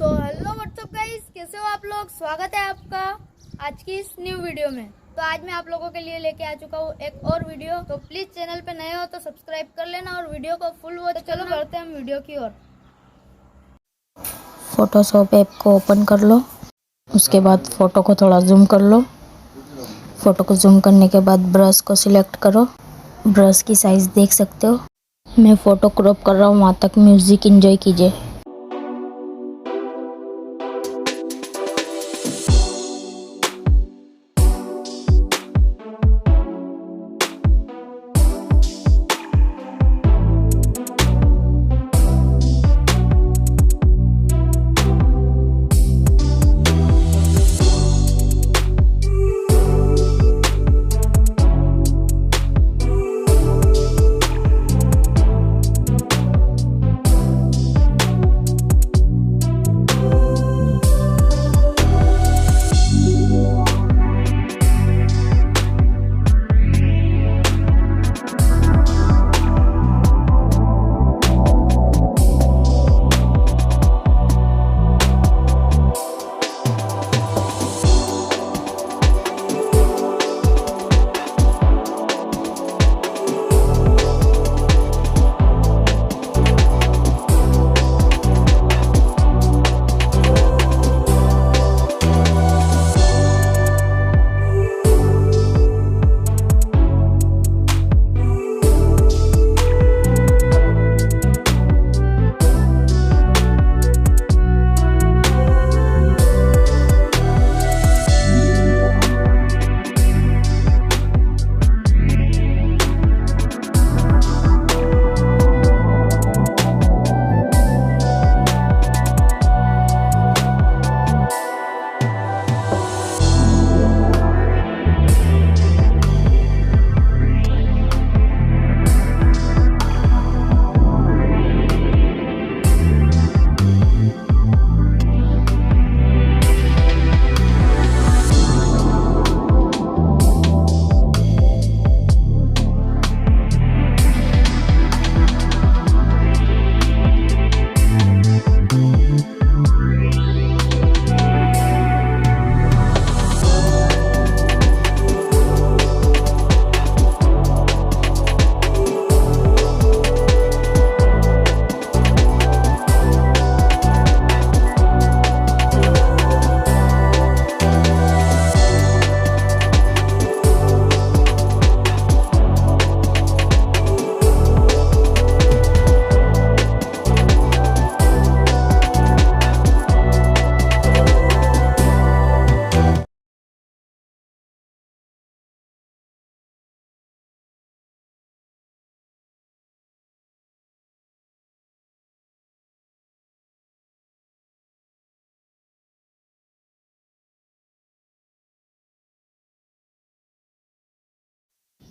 So hello what's up guys, कैसे हो आप लोग। स्वागत है आपका आज की इस न्यू वीडियो में। तो आज मैं आप लोगों के लिए लेके आ चुका हूँ एक और वीडियो। तो प्लीज चैनल पे नए हो तो सब्सक्राइब कर लेना और वीडियो को फुल वॉच। तो चलो बढ़ते हैं हम वीडियो की ओर। फोटोशॉप ऐप को ओपन कर लो। उसके बाद फ़ोटो को थोड़ा जूम कर लो। फ़ोटो को जूम करने के बाद ब्रश को सिलेक्ट करो। ब्रश की साइज़ देख सकते हो। मैं फ़ोटो क्रॉप कर रहा हूँ, वहाँ तक म्यूज़िक एंजॉय कीजिए।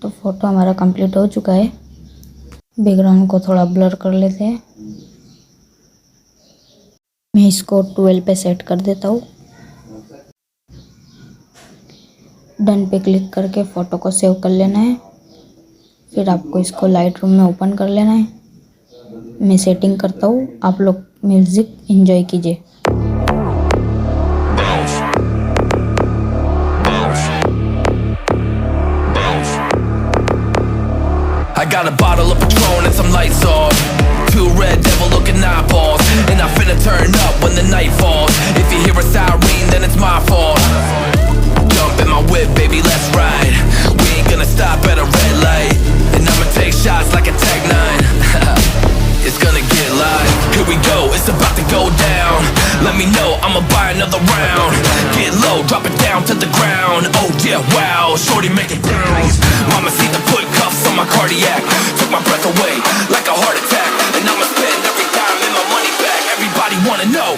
तो फ़ोटो हमारा कंप्लीट हो चुका है। बैकग्राउंड को थोड़ा ब्लर कर लेते हैं। मैं इसको 12 पे सेट कर देता हूँ। डन पे क्लिक करके फ़ोटो को सेव कर लेना है। फिर आपको इसको लाइट रूम में ओपन कर लेना है। मैं सेटिंग करता हूँ, आप लोग म्यूज़िक एंजॉय कीजिए। I got a bottle of Patron and some lights off. Two red devil looking eyeballs. And I'm finna turn up when the night falls. If you hear a siren, then it's my fault. Jump in my whip, baby, let's ride. We ain't gonna stop at a red light. And I'ma take shots like a Tech 9. It's gonna get live. Here we go, it's about to go down. Let me know, I'ma buy another round. Get low, drop it down to the ground. Oh yeah, wow, shorty make it bounce. Mama see the put cuffs on my cardiac. Took my breath away like a heart attack. And I'ma spend every dime and my money back. Everybody wanna know.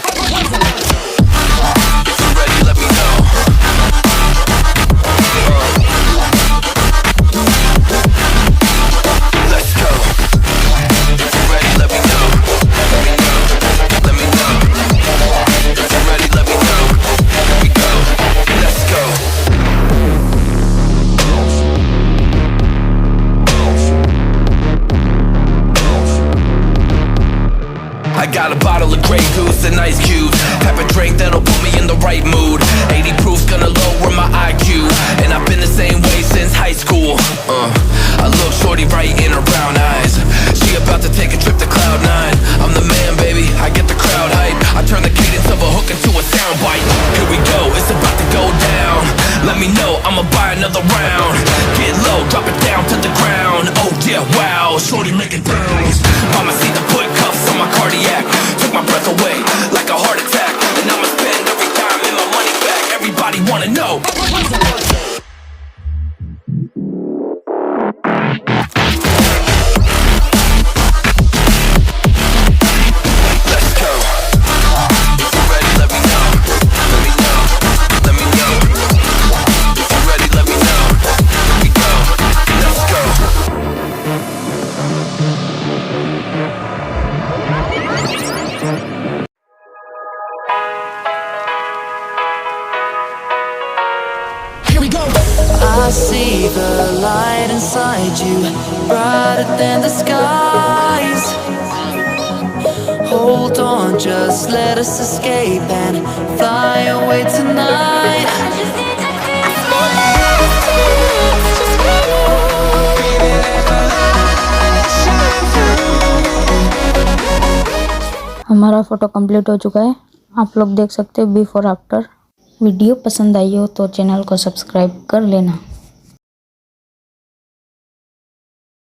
If you're ready, let me know. Let's go. If you're ready, let me know. Let me know. Let me know. If you're ready, let me know. Here we go. Let's go. I got a bottle of Grey Goose and ice cubes. I'ma buy another round. Get low, drop it down to the ground. Oh yeah, wow, shorty making bounce. Mama see the put cuffs on my cardiac. Took my breath away like a heart attack. And I'ma spend every dime and my money back. Everybody wanna know. I see the light inside you, brighter than the skies. Hold on, just let us escape and fly away tonight. हमारा photo complete हो चुका है। आप लोग देख सकते हो before after. Video पसंद आई हो तो चैनल को सब्सक्राइब कर लेना।